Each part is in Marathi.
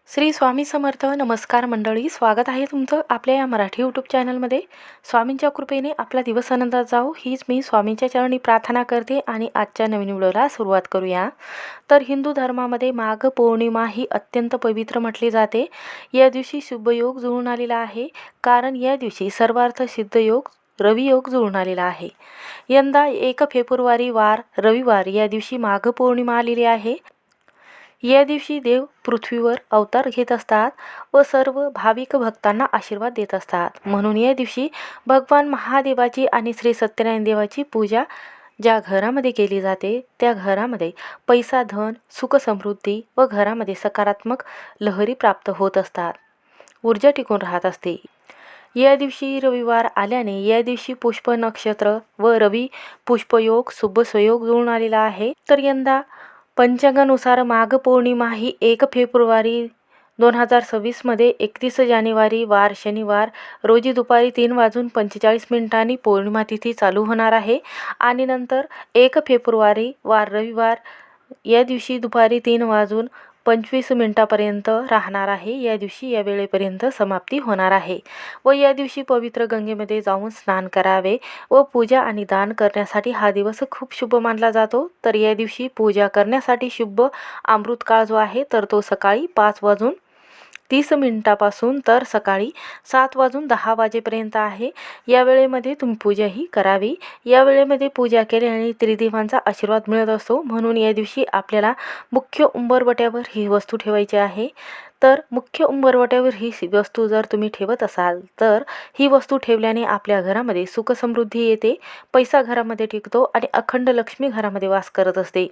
श्री स्वामी समर्थ. नमस्कार मंडळी, स्वागत आहे तुमचं आपल्या या मराठी यूट्यूब चॅनलमध्ये. स्वामींच्या कृपेने आपला दिवस आनंदात जाऊ हीच मी स्वामींच्या चरणी प्रार्थना करते आणि आजच्या नवीन व्हिडिओला सुरुवात करूया. तर हिंदू धर्मामध्ये माघ पौर्णिमा ही अत्यंत पवित्र म्हटली जाते. या दिवशी शुभयोग जुळून आलेला आहे, कारण या दिवशी सर्वार्थ सिद्ध योग रवियोग जुळून आलेला आहे. यंदा 1 फेब्रुवारी वार रविवार या दिवशी माघ पौर्णिमा आलेली आहे. या दिवशी देव पृथ्वीवर अवतार घेत असतात व सर्व भाविक भक्तांना आशीर्वाद देत असतात. म्हणून या दिवशी भगवान महादेवाची आणि श्री सत्यनारायण देवाची पूजा ज्या घरामध्ये केली जाते त्या घरामध्ये पैसा, धन, सुख, समृद्धी व घरामध्ये सकारात्मक लहरी प्राप्त होत असतात. ऊर्जा टिकून राहत असते. या दिवशी रविवार आल्याने या दिवशी पुष्प नक्षत्र व रवी पुष्पयोग शुभ संयोग जुळून आलेला आहे. तर यंदा पंचांगानुसार माघ पौर्णिमा ही 1 फेब्रुवारी 2026 मध्ये 31 जानेवारी वार शनिवार रोजी दुपारी 3:45 पौर्णिमा तिथी चालू होणार आहे आणि नंतर 1 फेब्रुवारी वार रविवार या दिवशी दुपारी 3:25 राहणार आहे. या दिवशी या वेळेपर्यंत समाप्ती होणार आहे व या दिवशी पवित्र गंगेमध्ये जाऊन स्नान करावे व पूजा आणि दान करण्यासाठी हा दिवस खूप शुभ मानला जातो. तर या दिवशी पूजा करण्यासाठी शुभ अमृतकाळ जो आहे तर तो सकाळी 5:30 पासून तर सकाळी 7:10 वाजेपर्यंत आहे. या वेळेमध्ये तुम्ही पूजा ही करावी. या वेळेमध्ये पूजा केल्याने त्रिदेवांचा आशीर्वाद मिळत असतो. म्हणून या दिवशी आपल्याला मुख्य उंबरवट्यावर ही वस्तू ठेवायची आहे. तर मुख्य उंबरवट्यावर ही वस्तू जर तुम्ही ठेवत असाल तर ही वस्तू ठेवल्याने आपल्या घरामध्ये सुख समृद्धी येते, पैसा घरामध्ये टिकतो आणि अखंड लक्ष्मी घरामध्ये वास करत असते.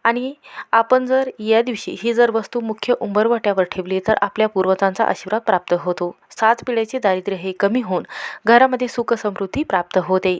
आणि आपण जर या दिवशी ही जर वस्तू मुख्य उंबरवट्यावर ठेवली तर आपल्या पूर्वजांचा आशीर्वाद प्राप्त होतो. 7 पिढ्याचे दारिद्र्य हे कमी होऊन घरामध्ये सुख समृद्धी प्राप्त होते.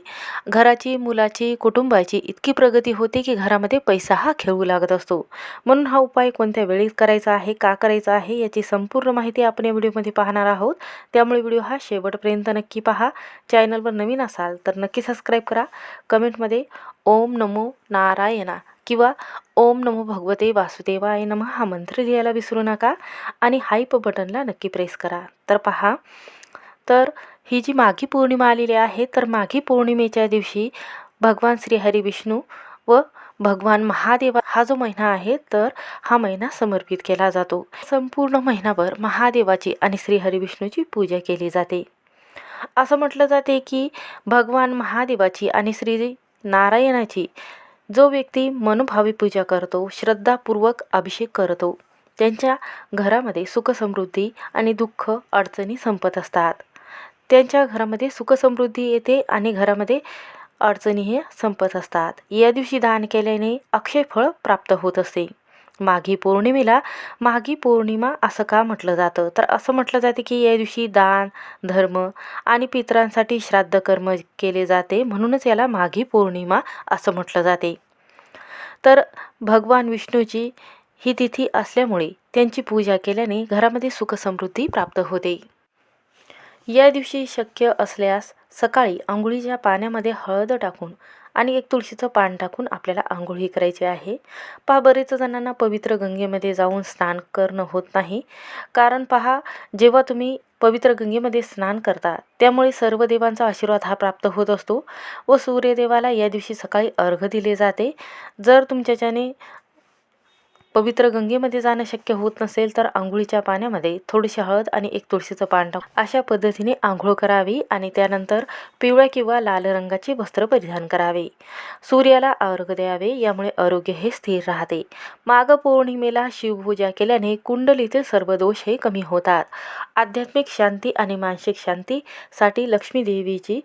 घराची, मुलाची, कुटुंबाची इतकी प्रगती होते की घरामध्ये पैसा हा खेळू लागत असतो. म्हणून हा उपाय कोणत्या वेळी करायचा आहे, का करायचा आहे याची संपूर्ण माहिती आपण या व्हिडिओमध्ये पाहणार आहोत. त्यामुळे व्हिडिओ हा शेवटपर्यंत नक्की पहा. चॅनलवर नवीन असाल तर नक्की सबस्क्राईब करा. कमेंटमध्ये ओम नमो नारायणा किंवा ओम नमो भगवते वासुदेवाय नमः हा मंत्र लिहायला विसरू नका आणि हाईप बटनला नक्की प्रेस करा. तर पहा, तर ही जी माघी पौर्णिमा आलेली आहे तर माघी पौर्णिमेच्या दिवशी भगवान श्री हरी विष्णू व भगवान महादेवा हा जो महिना आहे तर हा महिना समर्पित केला जातो. संपूर्ण महिनाभर महादेवाची आणि श्री हरी विष्णूची पूजा केली जाते. असं म्हटलं जाते की भगवान महादेवाची आणि श्री नारायणाची जो व्यक्ती मनोभावे पूजा करतो, श्रद्धापूर्वक अभिषेक करतो, त्यांच्या घरामध्ये सुख समृद्धी आणि दुःख अडचणी संपत असतात. त्यांच्या घरामध्ये सुख समृद्धी येते आणि घरामध्ये अडचणी हे संपत असतात. या दिवशी दान केल्याने अक्षय फळ प्राप्त होत असते. माघी पौर्णिमेला माघी पौर्णिमा असं का म्हटलं जातं, तर असं म्हटलं जाते की या दिवशी दान, धर्म आणि पितरांसाठी श्राद्ध कर्म केले जाते. म्हणूनच याला माघी पौर्णिमा असं म्हटलं जाते. तर भगवान विष्णूची ही तिथी असल्यामुळे त्यांची पूजा केल्याने घरामध्ये सुख समृद्धी प्राप्त होते. या दिवशी शक्य असल्यास सकाळी आंघोळीच्या पाण्यामध्ये हळद टाकून आणि एक तुळशीचं पान टाकून आपल्याला आंघोळी करायची आहे. पहा, बरेच जणांना पवित्र गंगेमध्ये जाऊन स्नान करणं होत नाही. कारण पहा, जेव्हा तुम्ही पवित्र गंगेमध्ये स्नान करता त्यामुळे सर्व देवांचा आशीर्वाद हा प्राप्त होत असतो व सूर्यदेवाला या दिवशी सकाळी अर्घ्य दिले जाते. जर तुमच्याच्याने पवित्र गंगेमध्ये जाणं शक्य होत नसेल तर आंघोळीच्या पाण्यामध्ये थोडीशी हळद आणि एक तुळशीचं पान टाकून अशा पद्धतीने आंघोळ करावी आणि त्यानंतर पिवळ्या किंवा लाल रंगाचे वस्त्र परिधान करावे. सूर्याला अर्घ्य द्यावे, यामुळे आरोग्य हे स्थिर राहते. माघ पौर्णिमेला शिवपूजा केल्याने कुंडलीतील सर्व दोष हे कमी होतात. आध्यात्मिक शांती आणि मानसिक शांतीसाठी लक्ष्मी देवीची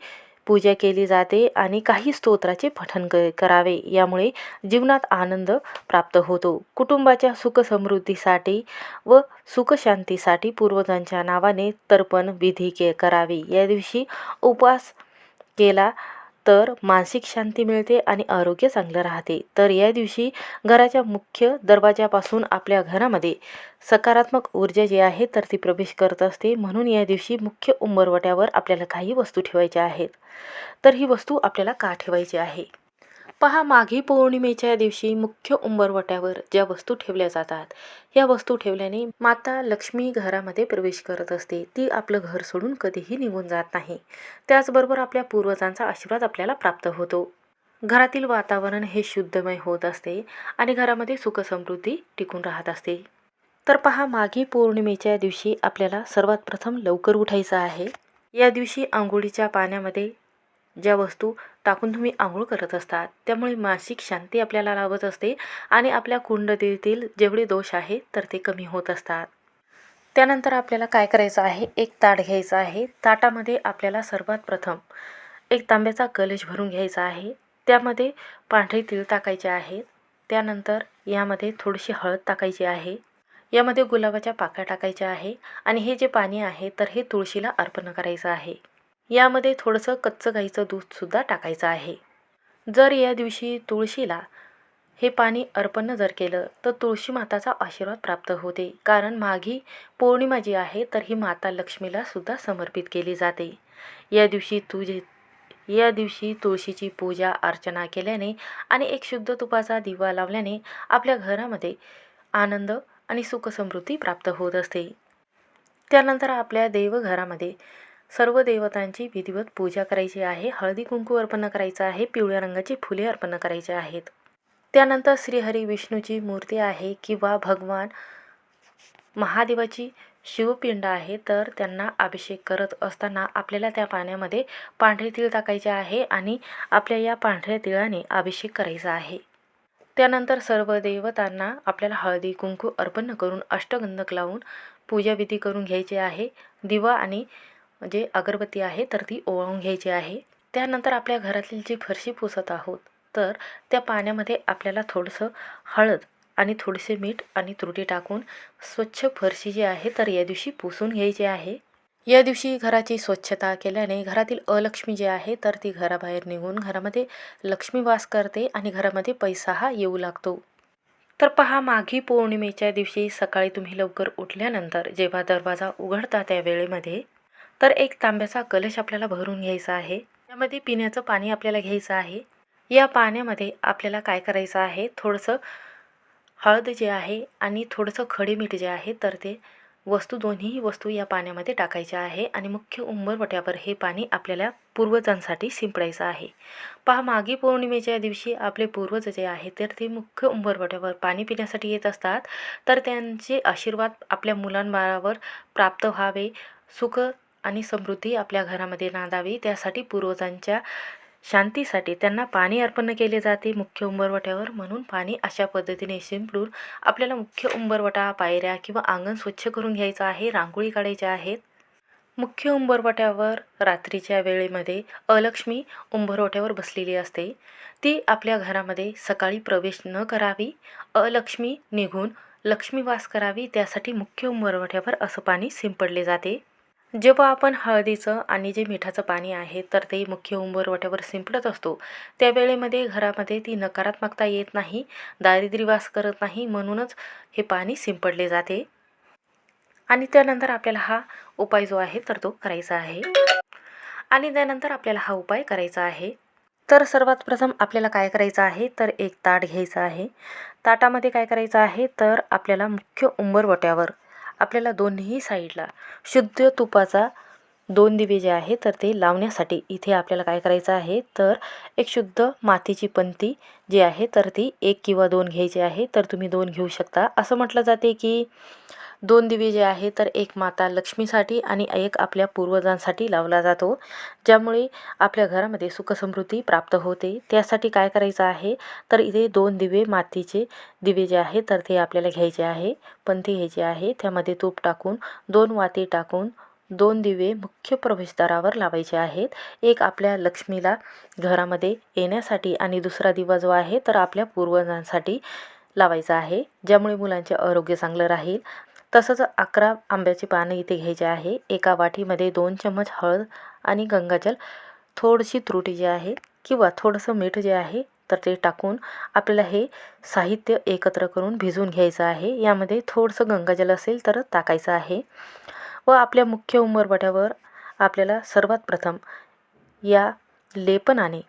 पूजा केली जाते आणि काही स्तोत्राचे पठण करावे. यामुळे जीवनात आनंद प्राप्त होतो. कुटुंबाच्या सुख समृद्धीसाठी व सुखशांतीसाठी पूर्वजांच्या नावाने तर्पण विधी करावी. या दिवशी उपवास केला तर मानसिक शांती मिळते आणि आरोग्य चांगलं राहते. तर या दिवशी घराच्या मुख्य दरवाजापासून आपल्या घरामध्ये सकारात्मक ऊर्जा जी आहे तर ती प्रवेश करत असते. म्हणून या दिवशी मुख्य उंबरवट्यावर आपल्याला काही वस्तू ठेवायच्या आहेत. तर ही वस्तू आपल्याला का ठेवायची आहे, पहा, माघी पौर्णिमेच्या दिवशी मुख्य उंबरवट्यावर ज्या वस्तू ठेवल्या जातात, या वस्तू ठेवल्याने माता लक्ष्मी घरामध्ये प्रवेश करत असते. ती आपलं घर सोडून कधीही निघून जात नाही. त्याचबरोबर आपल्या पूर्वजांचा आशीर्वाद आपल्याला प्राप्त होतो. घरातील वातावरण हे शुद्धमय होत असते आणि घरामध्ये सुखसमृद्धी टिकून राहत असते. तर पहा, माघी पौर्णिमेच्या दिवशी आपल्याला सर्वात प्रथम लवकर उठायचं आहे. या दिवशी अंघोळीच्या पाण्यामध्ये ज्या वस्तू टाकून तुम्ही आंघोळ करत असतात, त्यामुळे मानसिक शांती आपल्याला लाभत असते आणि आपल्या कुंडलीतील जेवढे दोष आहेत तर ते कमी होत असतात. त्यानंतर आपल्याला काय करायचं आहे, एक ताट घ्यायचं आहे. ताटामध्ये आपल्याला सर्वात प्रथम एक तांब्याचा कलश भरून घ्यायचा आहे. त्यामध्ये पांढरे तीळ टाकायचे आहेत. त्यानंतर यामध्ये थोडीशी हळद टाकायची आहे. यामध्ये गुलाबाच्या पाकळ्या टाकायच्या आहे आणि हे जे पाणी आहे तर हे तुळशीला अर्पण करायचं आहे. यामध्ये थोडंसं कच्चं गाईचं दूधसुद्धा टाकायचं आहे. जर या दिवशी तुळशीला हे पाणी अर्पण जर केलं तर तुळशी माताचा आशीर्वाद प्राप्त होते. कारण माघी पौर्णिमा जी आहे तर ही माता लक्ष्मीला सुद्धा समर्पित केली जाते. या दिवशी तुळशीची पूजा अर्चना केल्याने आणि एक शुद्ध तुपाचा दिवा लावल्याने आपल्या घरामध्ये आनंद आणि सुखसमृद्धी प्राप्त होत असते. त्यानंतर आपल्या देवघरामध्ये सर्व देवतांची विधिवत पूजा करायची आहे. हळदी कुंकू अर्पण करायचं आहे. पिवळ्या रंगाची फुले अर्पण करायची आहेत. त्यानंतर श्रीहरी विष्णूची मूर्ती आहे किंवा भगवान महादेवाची शिवपिंड आहे तर त्यांना अभिषेक करत असताना आपल्याला त्या पाण्यामध्ये पांढरे तीळ टाकायचे आहे आणि आपल्या या पांढऱ्या तिळाने अभिषेक करायचा आहे. त्यानंतर सर्व देवतांना आपल्याला हळदी कुंकू अर्पण करून अष्टगंधक लावून पूजाविधी करून घ्यायचे आहे. दिवा आणि जे अगरबत्ती आहे तर ती ओवाळून घ्यायची आहे. त्यानंतर आपल्या घरातील जी फरशी पुसत आहोत तर त्या पाण्यामध्ये आपल्याला थोडंसं हळद आणि थोडेसे मीठ आणि तुरटी टाकून स्वच्छ फरशी जी आहे तर या दिवशी पुसून घ्यायची आहे. या दिवशी घराची स्वच्छता केल्याने घरातील अलक्ष्मी जी आहे तर ती घराबाहेर निघून घरामध्ये लक्ष्मी वास करते आणि घरामध्ये पैसा हा येऊ लागतो. तर पहा, माघी पौर्णिमेच्या दिवशी सकाळी तुम्ही लवकर उठल्यानंतर जेव्हा दरवाजा उघडता त्या वेळेमध्ये तर एक तांब्याचा कलश आपल्याला भरून घ्यायचा आहे. त्यामध्ये पिण्याचं पाणी आपल्याला घ्यायचं आहे. या पाण्यामध्ये आपल्याला काय करायचं आहे, थोडंसं हळद जे आहे आणि थोडंसं खडे मीठ जे आहे तर ते दोन्ही वस्तू या पाण्यामध्ये टाकायच्या आहे आणि मुख्य उंबरवट्यावर हे पाणी आपल्याला पूर्वजांसाठी शिंपडायचं आहे. पहा, माघी पौर्णिमेच्या दिवशी आपले पूर्वज जे आहे तर ते मुख्य उंबरवट्यावर पाणी पिण्यासाठी येत असतात. तर त्यांचे आशीर्वाद आपल्या मुलांबाळावर प्राप्त व्हावे, सुख आणि समृद्धी आपल्या घरामध्ये नांदावी, त्यासाठी पूर्वजांच्या शांतीसाठी त्यांना पाणी अर्पण केले जाते मुख्य उंबरवट्यावर. म्हणून पाणी अशा पद्धतीने शिंपडून आपल्याला मुख्य उंबरवटा, पायऱ्या किंवा अंगण स्वच्छ करून घ्यायचं आहे. रांगोळी काढायच्या आहेत. मुख्य उंबरवट्यावर रात्रीच्या वेळेमध्ये अलक्ष्मी उंबरवट्यावर बसलेली असते. ती आपल्या घरामध्ये सकाळी प्रवेश न करावी, अलक्ष्मी निघून लक्ष्मी वास करावी, त्यासाठी मुख्य उंबरवट्यावर असं पाणी शिंपडले जाते. जेव्हा आपण हळदीचं आणि जे मिठाचं पाणी आहे तर ते मुख्य उंबरवट्यावर शिंपडत असतो त्यावेळेमध्ये घरामध्ये ती नकारात्मकता येत नाही, दारिद्र्य वास करत नाही, म्हणूनच हे पाणी शिंपडले जाते. आणि त्यानंतर आपल्याला हा उपाय जो आहे तर तो करायचा आहे. तर सर्वात प्रथम आपल्याला काय करायचं आहे, तर एक ताट घ्यायचं आहे. ताटामध्ये काय करायचं आहे, तर आपल्याला मुख्य उंबरवट्यावर आपल्याला दोन्ही साईडला शुद्ध तुपाचा 2 दिवे जे आहे तर ते लावण्यासाठी इथे आपल्याला काय करायचं आहे, तर एक शुद्ध मातीची पंती जी आहे तर ती 1 किंवा 2 घ्यायची आहे. तर तुम्ही 2 घेऊ शकता. असं म्हटलं जाते की 2 दिवे जे आहे तर एक माता लक्ष्मीसाठी आणि एक आपल्या पूर्वजांसाठी लावला जातो, ज्यामुळे आपल्या घरामध्ये सुखसमृद्धी प्राप्त होते. त्यासाठी काय करायचं आहे, तर इथे 2 दिवे मातीचे दिवे जे आहे तर ते आपल्याला घ्यायचे आहे. पंथी घ्यायची आहे. त्यामध्ये तूप टाकून 2 वाती टाकून 2 दिवे मुख्य प्रवेशद्वारावर लावायचे आहेत. एक आपल्या लक्ष्मीला घरामध्ये येण्यासाठी आणि दुसरा दिवा जो आहे तर आपल्या पूर्वजांसाठी लावायचा आहे, ज्यामुळे मुलांचे आरोग्य चांगलं राहील. तसंच 11 आंब्याची पानं इथे घ्यायची आहे. एका वाटीमध्ये 2 चम्मच हळद आणि गंगाजल, थोडीशी त्रुटी जी आहे किंवा थोडंसं मीठ जे आहे तर ते टाकून आपल्याला हे साहित्य एकत्र करून भिजवून घ्यायचं आहे. यामध्ये थोडंसं गंगाजल असेल तर टाकायचं आहे. व आपल्या मुख्य उंबरवट्यावर आपल्याला सर्वात प्रथम या लेपनाने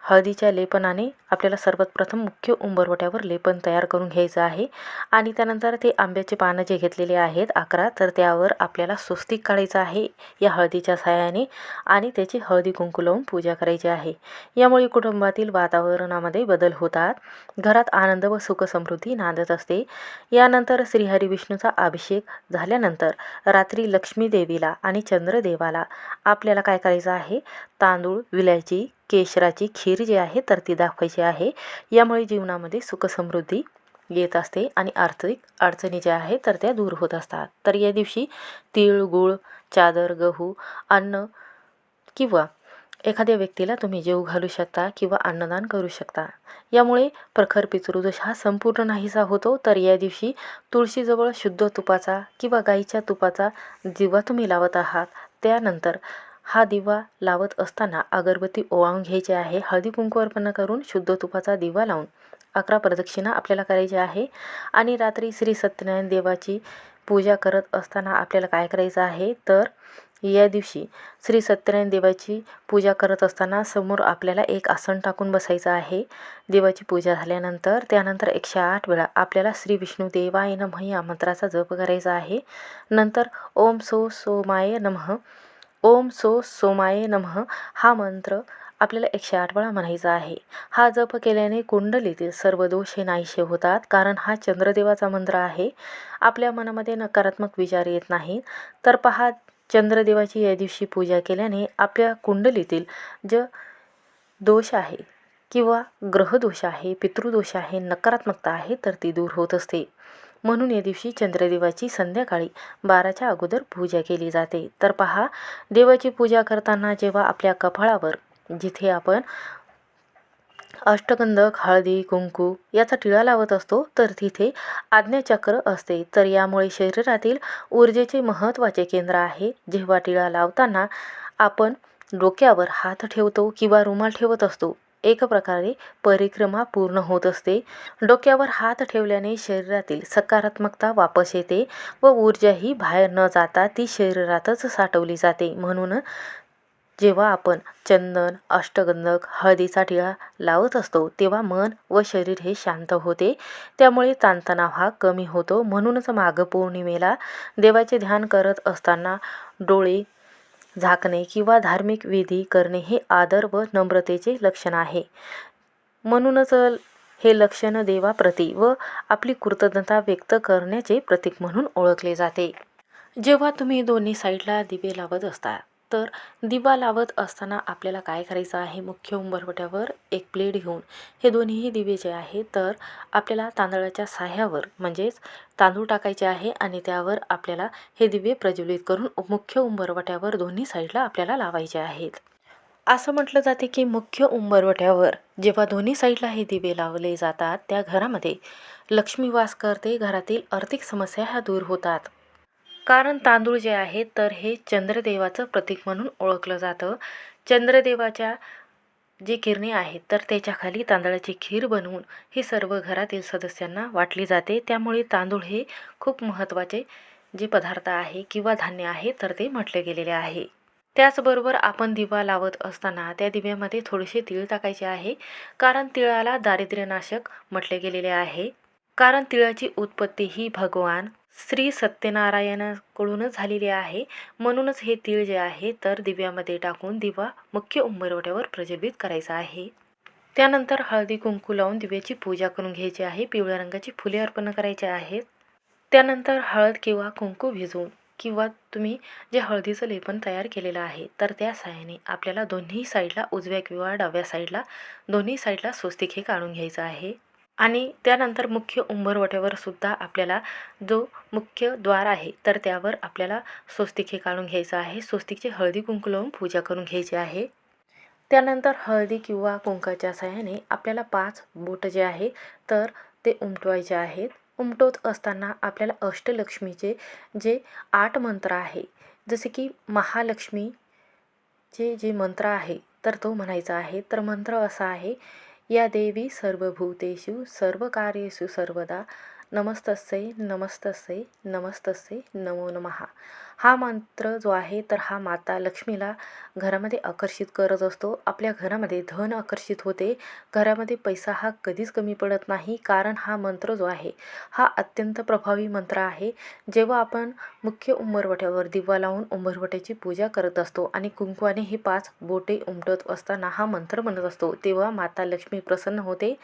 हळदीच्या लेपनाने आपल्याला सर्वात प्रथम मुख्य उंबरवट्यावर लेपन तयार करून घ्यायचं आहे आणि त्यानंतर ते आंब्याचे पानं जे घेतलेले आहेत 11, तर त्यावर आपल्याला स्वस्तिक काढायचं आहे या हळदीच्या साहाय्याने आणि त्याची हळदी कुंकू लावून पूजा करायची आहे. यामुळे कुटुंबातील वातावरणामध्ये बदल होतात, घरात आनंद व सुखसमृद्धी नांदत असते. यानंतर श्रीहरी विष्णूचा अभिषेक झाल्यानंतर रात्री लक्ष्मी देवीला आणि चंद्रदेवाला आपल्याला काय करायचं आहे, तांदूळ, विलायची, केशराची खीर जी आहे तर ती दाखवायची आहे. यामुळे जीवनामध्ये सुखसमृद्धी येत असते आणि आर्थिक अडचणी ज्या आहेत तर त्या दूर होत असतात. तर या दिवशी तीळ, गूळ, चादर, गहू, अन्न किंवा एखाद्या व्यक्तीला तुम्ही जेवू घालू शकता किंवा अन्नदान करू शकता. यामुळे प्रखर पितृदोष हा संपूर्ण नाहीसा होतो. तर या दिवशी तुळशीजवळ शुद्ध तुपाचा किंवा गाईच्या तुपाचा दिवा तुम्ही लावत आहात. त्यानंतर हा दिवा लावत असताना अगरबत्ती ओवाळून घ्यायची आहे. हळदी कुंकू अर्पण करून शुद्ध तुपाचा दिवा लावून 11 प्रदक्षिणा आपल्याला करायची आहे. आणि रात्री श्री सत्यनारायण देवाची पूजा करत असताना आपल्याला काय करायचं आहे, तर या दिवशी श्री सत्यनारायण देवाची पूजा करत असताना समोर आपल्याला एक आसन टाकून बसायचं आहे. देवाची पूजा झाल्यानंतर त्यानंतर 108 वेळा आपल्याला श्री विष्णू देवाय नमः या मंत्राचा जप करायचा आहे. नंतर ओम सो सोमाय नमः, ओम सो सोमाय नमः हा मंत्र आपल्याला 108 वेळा म्हणायचा आहे. हा जप केल्याने कुंडलीतील सर्व दोष हे नाहीसे होतात, कारण हा चंद्रदेवाचा मंत्र आहे. आपल्या मनामध्ये नकारात्मक विचार येत नाहीत. तर पहा, चंद्रदेवाची या दिवशी पूजा केल्याने आपल्या कुंडलीतील जे दोष आहे किंवा ग्रहदोष आहे, पितृदोष आहे, नकारात्मकता आहे तर ती दूर होत असते. म्हणून या दिवशी चंद्रदेवाची संध्याकाळी 12च्या अगोदर पूजा केली जाते. तर पहा, देवाची पूजा करताना जेव्हा आपल्या कपाळावर जिथे आपण अष्टगंधक, हळदी, कुंकू याचा टिळा लावत असतो तर तिथे आज्ञाचक्र असते. तर यामुळे शरीरातील ऊर्जेचे महत्त्वाचे केंद्र आहे. जेव्हा टिळा लावताना आपण डोक्यावर हात ठेवतो किंवा रुमाल ठेवत असतो, एक प्रकारे परिक्रमा पूर्ण होत असते. डोक्यावर हात ठेवल्याने शरीरातील सकारात्मकता वापस येते व ऊर्जाही बाहेर न जाता ती शरीरातच साठवली जाते. म्हणून जेव्हा आपण चंदन, अष्टगंधक, हळदीचा टिळा लावत असतो तेव्हा मन व शरीर हे शांत होते. त्यामुळे ताणतणाव हा कमी होतो. म्हणूनच माघ पौर्णिमेला देवाचे ध्यान करत असताना डोळे झाकणे किंवा धार्मिक विधी करणे हे आदर व नम्रतेचे लक्षण आहे. म्हणूनच हे लक्षण देवाप्रती व आपली कृतज्ञता व्यक्त करण्याचे प्रतीक म्हणून ओळखले जाते. जेव्हा तुम्ही दोन्ही साईडला दिवे लावत असता, तर दिवा लावत असताना आपल्याला काय करायचं आहे, मुख्य उंबरवट्यावर एक प्लेट घेऊन हे दोन्हीही दिवे जे आहे तर आपल्याला तांदळाच्या साह्यावर म्हणजेच तांदूळ टाकायचे आहे आणि त्यावर आपल्याला हे दिवे प्रज्वलित करून मुख्य उंबरवट्यावर दोन्ही साईडला आपल्याला लावायचे आहेत. असं म्हटलं जाते की मुख्य उंबरवट्यावर जेव्हा दोन्ही साईडला हे दिवे लावले जातात त्या घरामध्ये लक्ष्मी वास करते. घरातील आर्थिक समस्या ह्या दूर होतात. कारण तांदूळ जे आहे तर हे चंद्रदेवाचं प्रतीक म्हणून ओळखलं जातं. चंद्रदेवाच्या जे किरणे आहेत तर त्याच्याखाली तांदळाची खीर बनवून ही सर्व घरातील सदस्यांना वाटली जाते. त्यामुळे तांदूळ हे खूप महत्त्वाचे जे पदार्थ आहे किंवा धान्य आहे तर ते म्हटले गेलेले आहे. त्याचबरोबर आपण दिवा लावत असताना त्या दिव्यामध्ये थोडेसे तीळ टाकायचे आहे, कारण तिळाला दारिद्र्यनाशक म्हटले गेलेले आहे. कारण तिळाची उत्पत्ती ही भगवान श्री सत्यनारायणाकडूनच झालेली आहे. म्हणूनच हे तीळ जे आहे तर दिव्यामध्ये टाकून दिवा मुख्य उंबरवट्यावर प्रज्वलित करायचा आहे. त्यानंतर हळदी कुंकू लावून दिव्याची पूजा करून घ्यायची आहे. पिवळ्या रंगाची फुले अर्पण करायची आहेत. त्यानंतर हळद किंवा कुंकू भिजवून किंवा तुम्ही जे हळदीचं लेपन तयार केलेलं आहे तर त्या साहाय्याने आपल्याला दोन्ही साईडला, उजव्या किंवा डाव्या साईडला, दोन्ही साईडला स्वस्तिक हे काढून घ्यायचं आहे. आणि त्यानंतर मुख्य उंबरवट्यावर सुद्धा आपल्याला जो मुख्य द्वार आहे तर त्यावर आपल्याला स्वस्तिक हे काढून घ्यायचं आहे. स्वस्तिकची हळदी कुंकू लावून पूजा करून घ्यायची आहे. त्यानंतर हळदी किंवा कुंकाच्या साहाय्याने आपल्याला 5 बोट जे आहे तर ते उमटवायचे आहेत. उमटवत असताना आपल्याला अष्टलक्ष्मीचे जे 8 मंत्र आहे, जसे की महालक्ष्मीचे जे मंत्र आहे तर तो म्हणायचा आहे. तर मंत्र असा आहे, या देवी सर्वभूतेषु सर्वकार्येषु सर्वदा नमस्तस्यै नमस्तस्यै नमस्तस्यै नमो नमः. हा मंत्र जो आहे तर हा माता लक्ष्मीला घरामध्ये आकर्षित करत असतो. आपल्या घरामध्ये धन आकर्षित होते. घरामध्ये पैसा हा कधीच कमी पडत नाही, कारण हा मंत्र जो आहे हा अत्यंत प्रभावी मंत्र आहे. जेव्हा आपण मुख्य उंबरवट्यावर दिवा लावून उंबरवट्याची पूजा करत असतो आणि कुंकवाने हे 5 बोटे उमटत असताना हा मंत्र म्हणत असतो, तेव्हा माता लक्ष्मी प्रसन्न होते.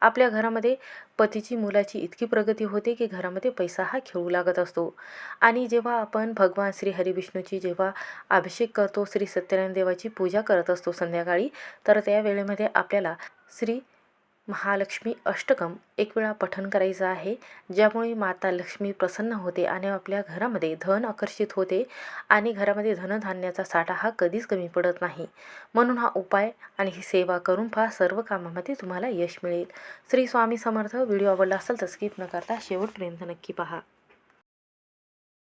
आपल्या घरामध्ये पतीची मुलाची इतकी प्रगती होते की घरामध्ये पैसा हा खेळू लागत असतो. आणि जेव्हा आपण भगवान श्री हरिविष्णूची जेव्हा अभिषेक करतो, श्री सत्यनारायण देवाची पूजा करत असतो संध्याकाळी, तर त्या वेळेमध्ये आपल्याला श्री महालक्ष्मी अष्टकम एक वेळा पठण करायचं आहे, ज्यामुळे माता लक्ष्मी प्रसन्न होते आणि आपल्या घरामध्ये धन आकर्षित होते आणि घरामध्ये धनधान्याचा साठा हा कधीच कमी पडत नाही. म्हणून हा उपाय आणि ही सेवा करून पहा, सर्व कामामध्ये तुम्हाला यश मिळेल. श्री स्वामी समर्थ. व्हिडिओ आवडला असेल तर स्किप न करता शेवटपर्यंत नक्की पहा.